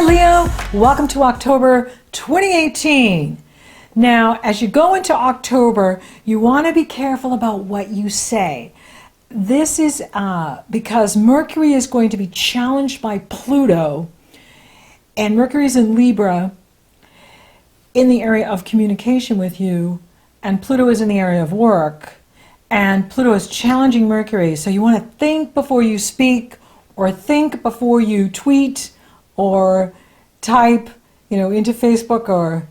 Hi Leo, welcome to October 2018. Now, as you go into October, you want to be careful about what you say. This is because Mercury is going to be challenged by Pluto, and Mercury is in Libra in the area of communication with you, and Pluto is in the area of work, and Pluto is challenging Mercury. So you want to think before you speak, or think before you tweet, or type, into Facebook or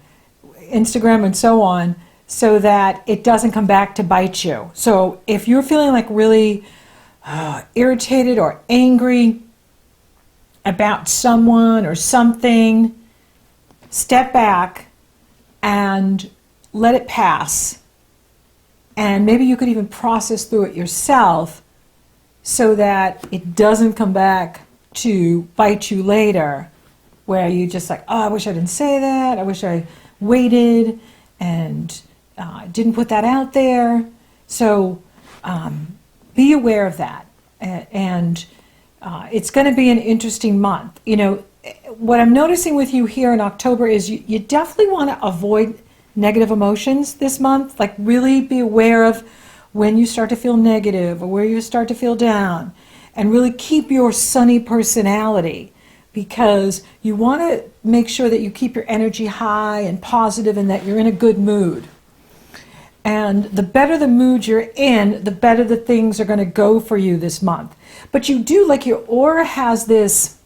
Instagram and so on, so that it doesn't come back to bite you. So if you're feeling like really irritated or angry about someone or something, step back and let it pass. And maybe you could even process through it yourself so that it doesn't come back to bite you later, where you just like, oh, I wish I didn't say that. I wish I waited and didn't put that out there. So be aware of that. And it's going to be an interesting month. What I'm noticing with you here in October is you definitely want to avoid negative emotions this month. Like really be aware of when you start to feel negative or where you start to feel down. And really keep your sunny personality, because you want to make sure that you keep your energy high and positive and that you're in a good mood. And the better the mood you're in, the better the things are going to go for you this month. But you do, like your aura has this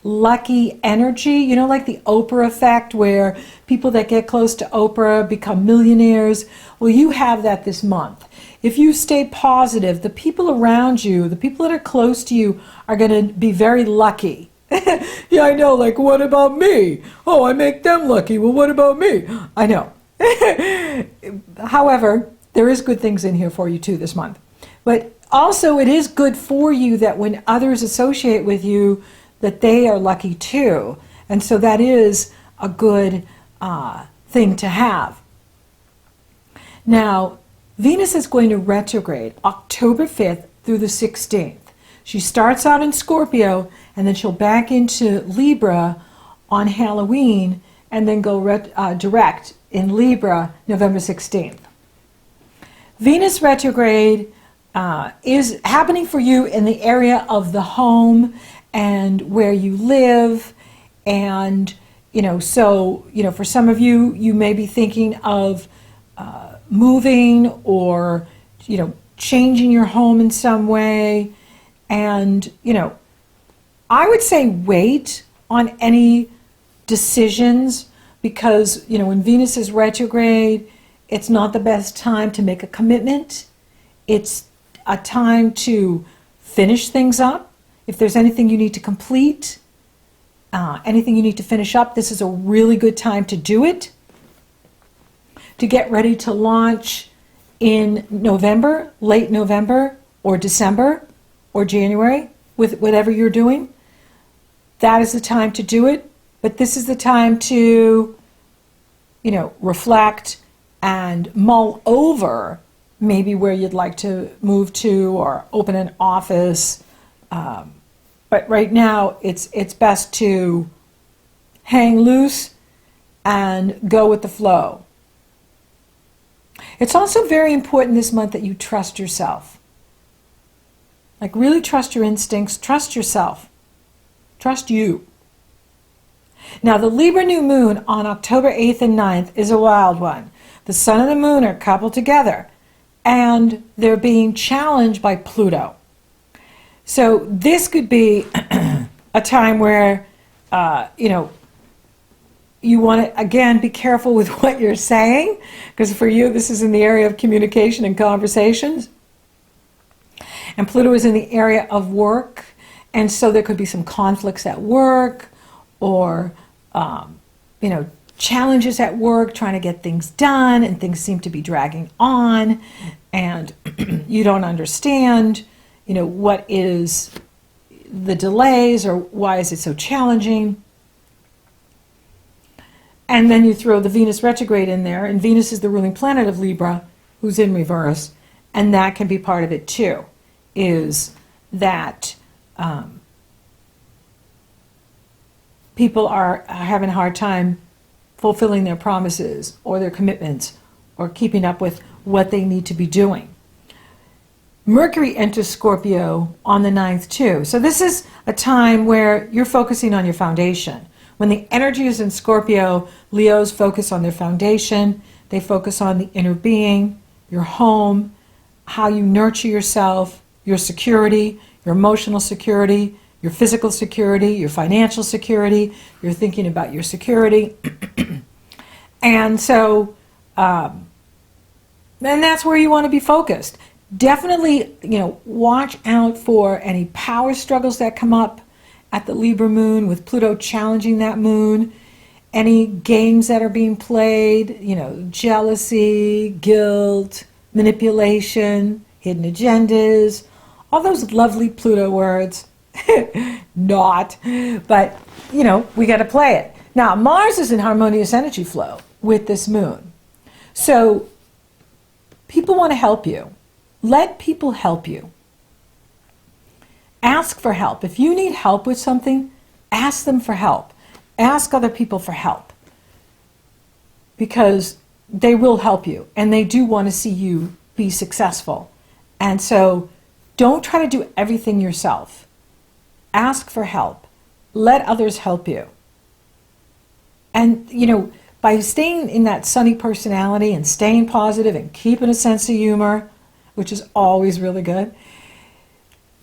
lucky energy, like the Oprah effect, where people that get close to Oprah become millionaires. Well, you have that this month. If you stay positive, the people around you, the people that are close to you, are going to be very lucky. Yeah, I know, like, what about me? Oh, I make them lucky. Well, what about me? I know. However, there is good things in here for you too this month. But also it is good for you that when others associate with you, that they are lucky too. And so that is a good thing to have. Now, Venus is going to retrograde October 5th through the 16th. She starts out in Scorpio, and then she'll back into Libra on Halloween, and then go direct in Libra November 16th. Venus retrograde is happening for you in the area of the home and where you live. And, for some of you, you may be thinking of moving or, changing your home in some way. And, I would say wait on any decisions, because, when Venus is retrograde, it's not the best time to make a commitment. It's a time to finish things up. If there's anything you need to complete, anything you need to finish up, this is a really good time to do it. To get ready to launch in November, late November, or December, or January, with whatever you're doing. That is the time to do it. But this is the time to, reflect and mull over maybe where you'd like to move to or open an office. But right now, it's best to hang loose and go with the flow. It's also very important this month that you trust yourself. Like really trust your instincts, trust yourself, trust you. Now the Libra new moon on October 8th and 9th is a wild one. The sun and the moon are coupled together, and they're being challenged by Pluto. So this could be a time where, you want to, again, be careful with what you're saying, because for you, this is in the area of communication and conversations. And Pluto is in the area of work, and so there could be some conflicts at work, or, challenges at work, trying to get things done, and things seem to be dragging on, and you don't understand, what is the delays, or why is it so challenging. And then you throw the Venus retrograde in there, and Venus is the ruling planet of Libra, who's in reverse, and that can be part of it too, is that people are having a hard time fulfilling their promises or their commitments or keeping up with what they need to be doing. Mercury enters Scorpio on the 9th too. So this is a time where you're focusing on your foundation. When the energy is in Scorpio, Leos focus on their foundation. They focus on the inner being, your home, how you nurture yourself, your security, your emotional security, your physical security, your financial security. You're thinking about your security. And so, and that's where you want to be focused. Definitely, watch out for any power struggles that come up at the Libra moon with Pluto challenging that moon. Any games that are being played, jealousy, guilt, manipulation, hidden agendas, all those lovely Pluto words. Not, but we got to play it. Now, Mars is in harmonious energy flow with this moon. So people want to help you. Let people help you. Ask for help. If you need help with something, ask them for help. Ask other people for help. Because they will help you and they do want to see you be successful. And so don't try to do everything yourself. Ask for help. Let others help you. And, by staying in that sunny personality and staying positive and keeping a sense of humor, which is always really good,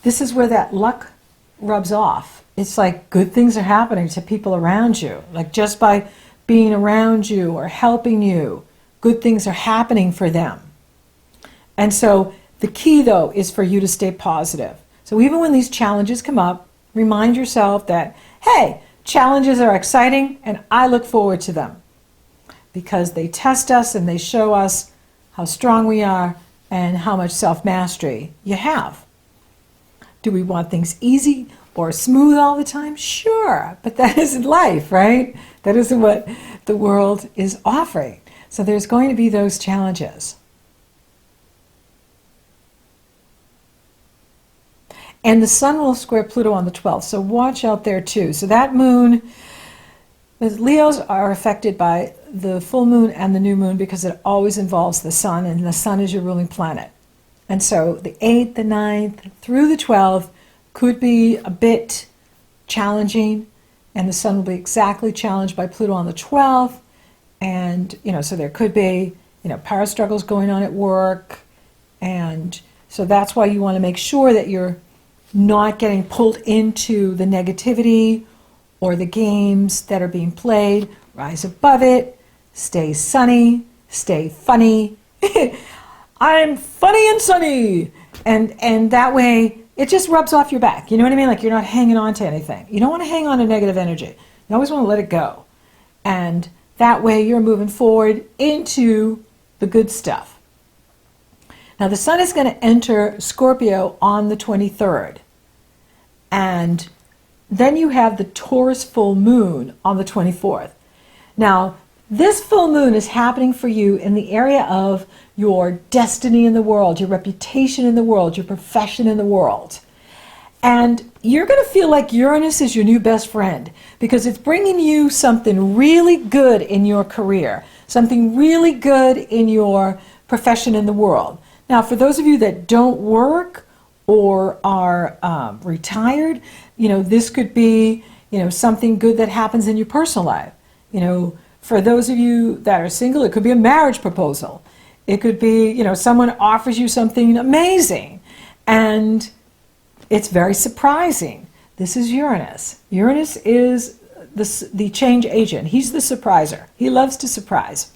this is where that luck rubs off. It's like good things are happening to people around you. Like just by being around you or helping you, good things are happening for them. And so the key, though, is for you to stay positive. So even when these challenges come up, remind yourself that, hey, challenges are exciting and I look forward to them because they test us and they show us how strong we are and how much self-mastery you have. Do we want things easy or smooth all the time? Sure, but that isn't life, right? That isn't what the world is offering. So there's going to be those challenges. And the sun will square Pluto on the 12th, so watch out there too. So that moon, the Leos are affected by the full moon and the new moon because it always involves the sun, and the sun is your ruling planet. And so the 8th, the 9th, through the 12th could be a bit challenging, and the sun will be exactly challenged by Pluto on the 12th. And, so there could be, power struggles going on at work. And so that's why you want to make sure that you're not getting pulled into the negativity or the games that are being played. Rise above it, stay sunny, stay funny. I'm funny and sunny. And that way it just rubs off your back. You know what I mean? Like you're not hanging on to anything. You don't want to hang on to negative energy. You always want to let it go. And that way you're moving forward into the good stuff. Now the sun is going to enter Scorpio on the 23rd. And then you have the Taurus full moon on the 24th. Now, this full moon is happening for you in the area of your destiny in the world, your reputation in the world, your profession in the world. And you're going to feel like Uranus is your new best friend because it's bringing you something really good in your career, something really good in your profession in the world. Now, for those of you that don't work or are retired, this could be, something good that happens in your personal life. For those of you that are single, it could be a marriage proposal. It could be, someone offers you something amazing and it's very surprising. This is Uranus. Uranus is the change agent. He's the surpriser. He loves to surprise.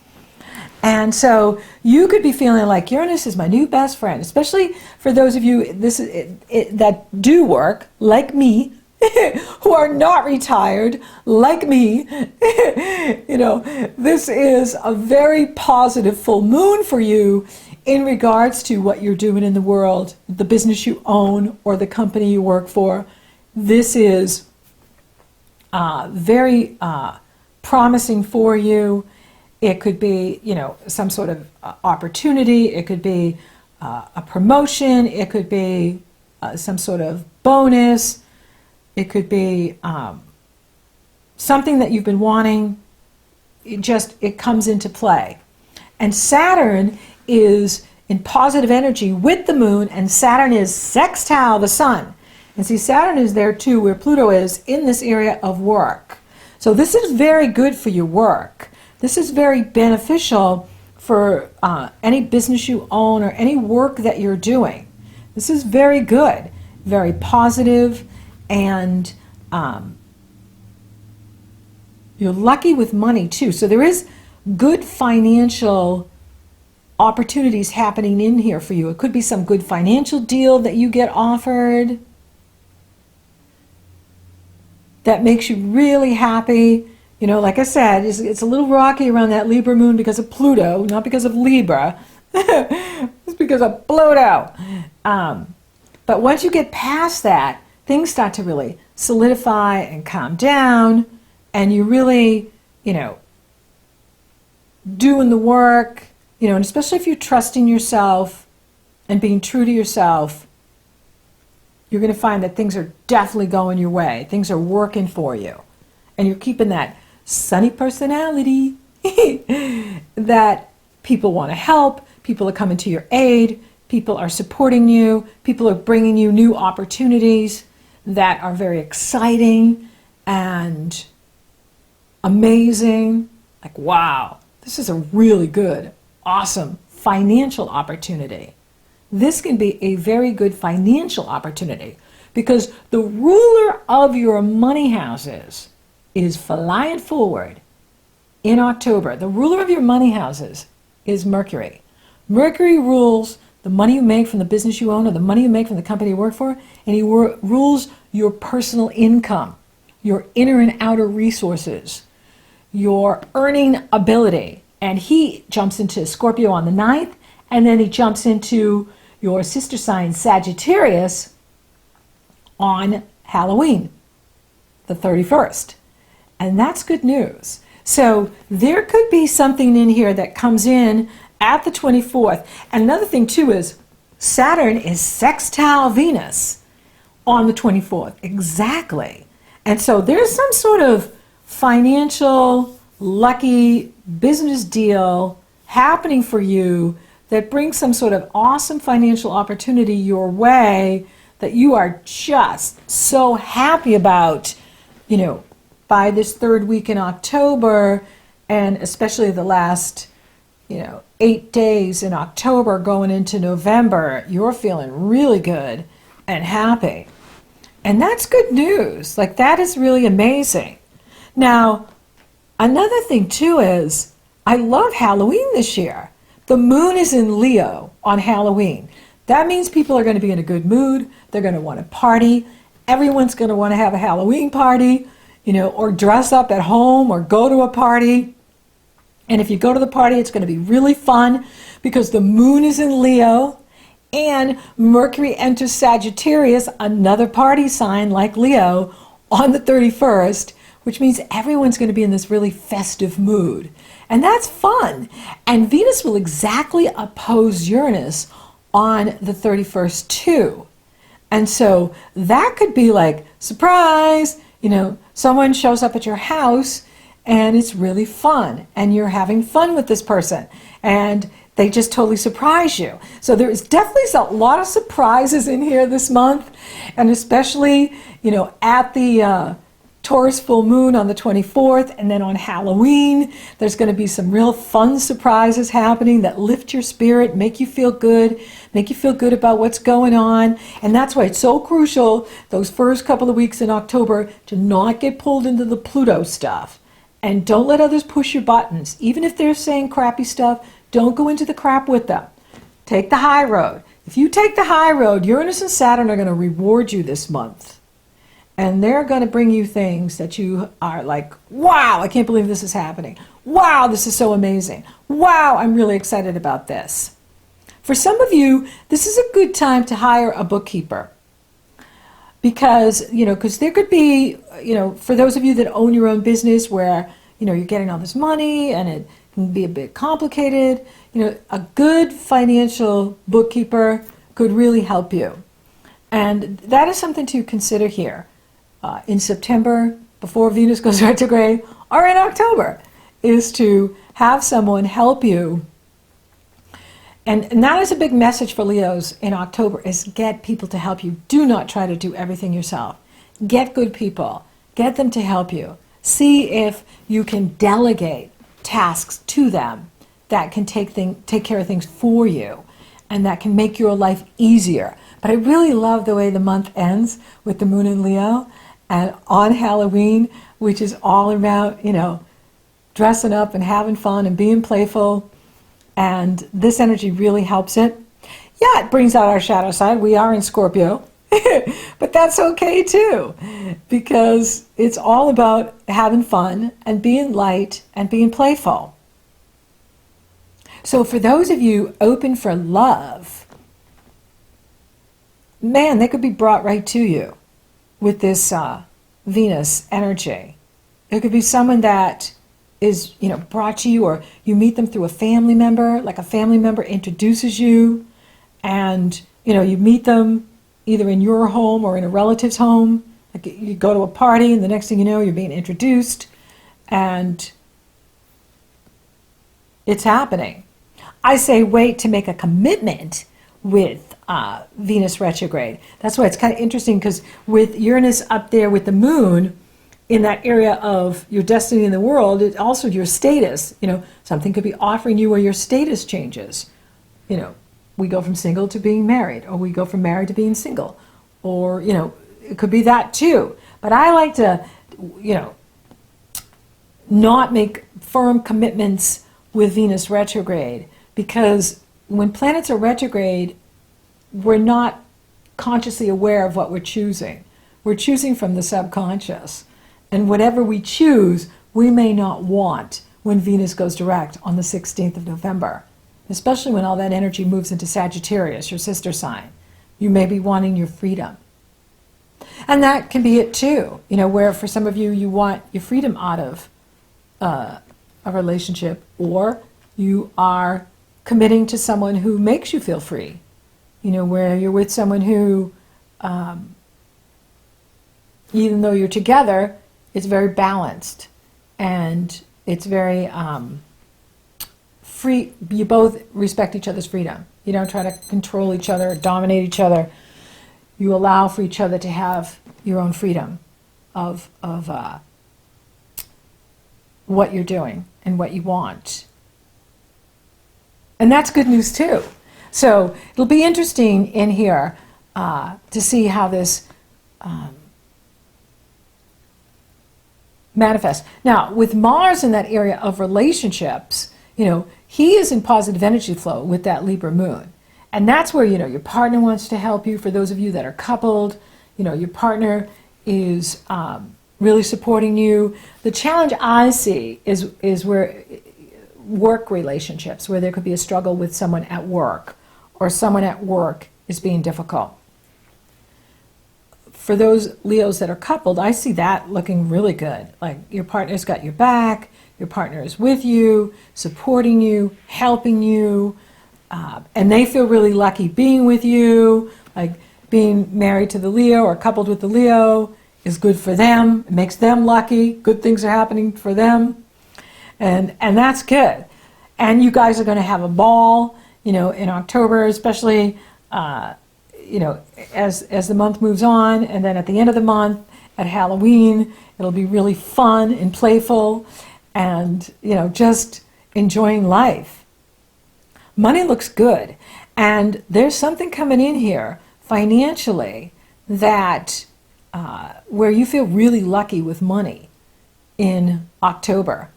And so you could be feeling like Uranus is my new best friend, especially for those of you that do work, like me, who are not retired, like me. This is a very positive full moon for you in regards to what you're doing in the world, the business you own or the company you work for. This is very promising for you. It could be, some sort of opportunity. It could be a promotion. It could be some sort of bonus. It could be something that you've been wanting, it comes into play. And Saturn is in positive energy with the moon, and Saturn is sextile the sun. And see, Saturn is there too, where Pluto is, in this area of work. So this is very good for your work. This is very beneficial for any business you own or any work that you're doing. This is very good, very positive, and you're lucky with money too. So there is good financial opportunities happening in here for you. It could be some good financial deal that you get offered that makes you really happy. You know, like I said, it's a little rocky around that Libra moon because of Pluto, not because of Libra. It's because of Pluto. But once you get past that, things start to really solidify and calm down, and you really, doing the work, and especially if you're trusting yourself and being true to yourself, you're going to find that things are definitely going your way. Things are working for you. And you're keeping that sunny personality that people want to help, people are coming to your aid, people are supporting you, people are bringing you new opportunities that are very exciting and amazing. Like, wow, this is a really good, awesome financial opportunity. This can be a very good financial opportunity because the ruler of your money houses is flying forward in October. The ruler of your money houses is Mercury. Mercury rules the money you make from the business you own or the money you make from the company you work for, and he rules your personal income, your inner and outer resources, your earning ability. And he jumps into Scorpio on the 9th, and then he jumps into your sister sign Sagittarius on Halloween, the 31st. And that's good news. So there could be something in here that comes in at the 24th. And another thing too is Saturn is sextile Venus on the 24th. Exactly. And so there's some sort of financial, lucky business deal happening for you that brings some sort of awesome financial opportunity your way that you are just so happy about, by this third week in October, and especially the last, 8 days in October going into November, you're feeling really good and happy. And that's good news. Like, that is really amazing. Now, another thing too is, I love Halloween this year. The moon is in Leo on Halloween. That means people are going to be in a good mood. They're going to want to party. Everyone's going to want to have a Halloween party, or dress up at home or go to a party. And if you go to the party, it's going to be really fun because the moon is in Leo and Mercury enters Sagittarius, another party sign like Leo, on the 31st, which means everyone's going to be in this really festive mood. And that's fun. And Venus will exactly oppose Uranus on the 31st too. And so that could be like, surprise, someone shows up at your house and it's really fun and you're having fun with this person and they just totally surprise you. So there is definitely a lot of surprises in here this month, and especially, at the Taurus full moon on the 24th, and then on Halloween, there's going to be some real fun surprises happening that lift your spirit, make you feel good about what's going on. And that's why it's so crucial those first couple of weeks in October to not get pulled into the Pluto stuff. And don't let others push your buttons. Even if they're saying crappy stuff, don't go into the crap with them. Take the high road. If you take the high road, Uranus and Saturn are going to reward you this month. And they're going to bring you things that you are like, wow, I can't believe this is happening. Wow, this is so amazing. Wow, I'm really excited about this. For some of you, this is a good time to hire a bookkeeper. Because, there could be, for those of you that own your own business where, you're getting all this money and it can be a bit complicated, a good financial bookkeeper could really help you. And that is something to consider here. In September, before Venus goes retrograde or in October, is to have someone help you. And that is a big message for Leos in October, is get people to help you. Do not try to do everything yourself. Get good people. Get them to help you. See if you can delegate tasks to them that can take care of things for you and that can make your life easier. But I really love the way the month ends with the moon in Leo and on Halloween, which is all about, dressing up and having fun and being playful. And this energy really helps it. Yeah, it brings out our shadow side. We are in Scorpio. But that's okay too, because it's all about having fun and being light and being playful. So for those of you open for love, man, they could be brought right to you with this Venus energy. It could be someone that is, brought to you, or you meet them through a family member, like a family member introduces you, and, you meet them either in your home or in a relative's home. Like you go to a party and the next thing you know, you're being introduced, and it's happening. I say wait to make a commitment with Venus retrograde. That's why it's kind of interesting, because with Uranus up there with the moon in that area of your destiny in the world, it also your status. Something could be offering you where your status changes. We go from single to being married, or we go from married to being single, or, it could be that too. But I like to, not make firm commitments with Venus retrograde, because when planets are retrograde, we're not consciously aware of what we're choosing. We're choosing from the subconscious. And whatever we choose, we may not want when Venus goes direct on the 16th of November. Especially when all that energy moves into Sagittarius, your sister sign. You may be wanting your freedom. And that can be it too, where for some of you, you want your freedom out of a relationship, or you are committing to someone who makes you feel free, where you're with someone who, even though you're together, it's very balanced and it's very free. You both respect each other's freedom. You don't try to control each other or dominate each other. You allow for each other to have your own freedom of what you're doing and what you want. And that's good news too. So it'll be interesting in here to see how this manifests. Now, with Mars in that area of relationships, he is in positive energy flow with that Libra moon. And that's where, your partner wants to help you. For those of you that are coupled, your partner is really supporting you. The challenge I see is where work relationships, where there could be a struggle with someone at work, or someone at work is being difficult. For those Leos that are coupled, I see that looking really good. Like your partner's got your back, your partner is with you, supporting you, helping you, and they feel really lucky being with you. Like being married to the Leo or coupled with the Leo is good for them. It makes them lucky. Good things are happening for them. And that's good. And you guys are going to have a ball, in October, especially, as the month moves on. And then at the end of the month, at Halloween, it'll be really fun and playful and, just enjoying life. Money looks good. And there's something coming in here financially that where you feel really lucky with money in October.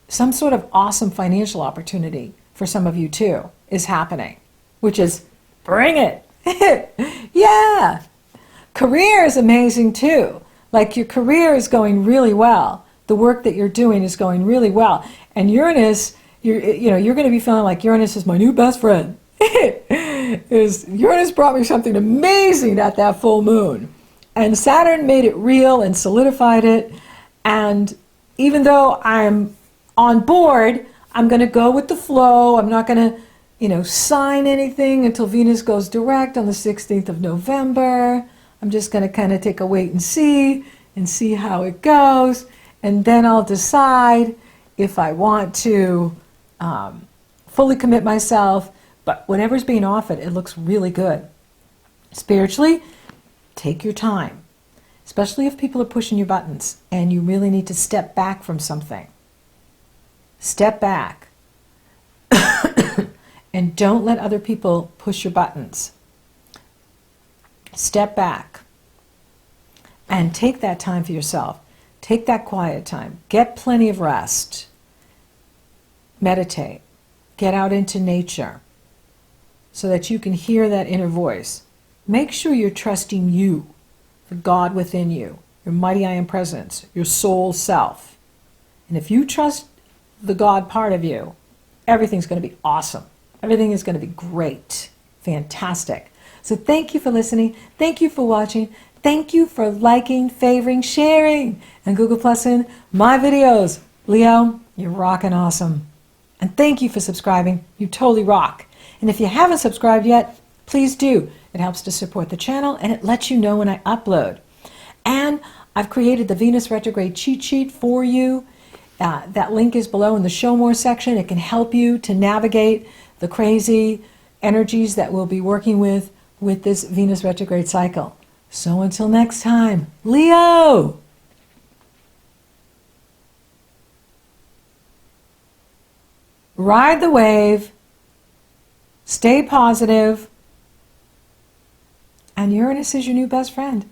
Some sort of awesome financial opportunity for some of you too is happening, which is bring it. Yeah. Career is amazing too. Like your career is going really well. The work that you're doing is going really well. And Uranus, you're going to be feeling like Uranus is my new best friend. Uranus brought me something amazing at that full moon. And Saturn made it real and solidified it. And even though I'm on board, I'm going to go with the flow. I'm not going to, sign anything until Venus goes direct on the 16th of November. I'm just going to kind of take a wait and see, and see how it goes, and then I'll decide if I want to fully commit myself. But whatever's being offered, it looks really good. Spiritually, take your time, especially if people are pushing your buttons and you really need to step back from something. Step back. And don't let other people push your buttons. Step back and take that time for yourself. Take that quiet time. Get plenty of rest. Meditate. Get out into nature so that you can hear that inner voice. Make sure you're trusting you, the God within you, your mighty I am presence, your soul self. And if you trust the God part of you, everything's going to be awesome. Everything is going to be great. Fantastic. So thank you for listening. Thank you for watching. Thank you for liking, favoring, sharing, and Google Plusing my videos. Leo, you're rocking awesome. And thank you for subscribing. You totally rock. And if you haven't subscribed yet, please do. It helps to support the channel and it lets you know when I upload. And I've created the Venus retrograde cheat sheet for you. That link is below in the Show More section. It can help you to navigate the crazy energies that we'll be working with this Venus retrograde cycle. So until next time, Leo! Ride the wave, stay positive, and Uranus is your new best friend.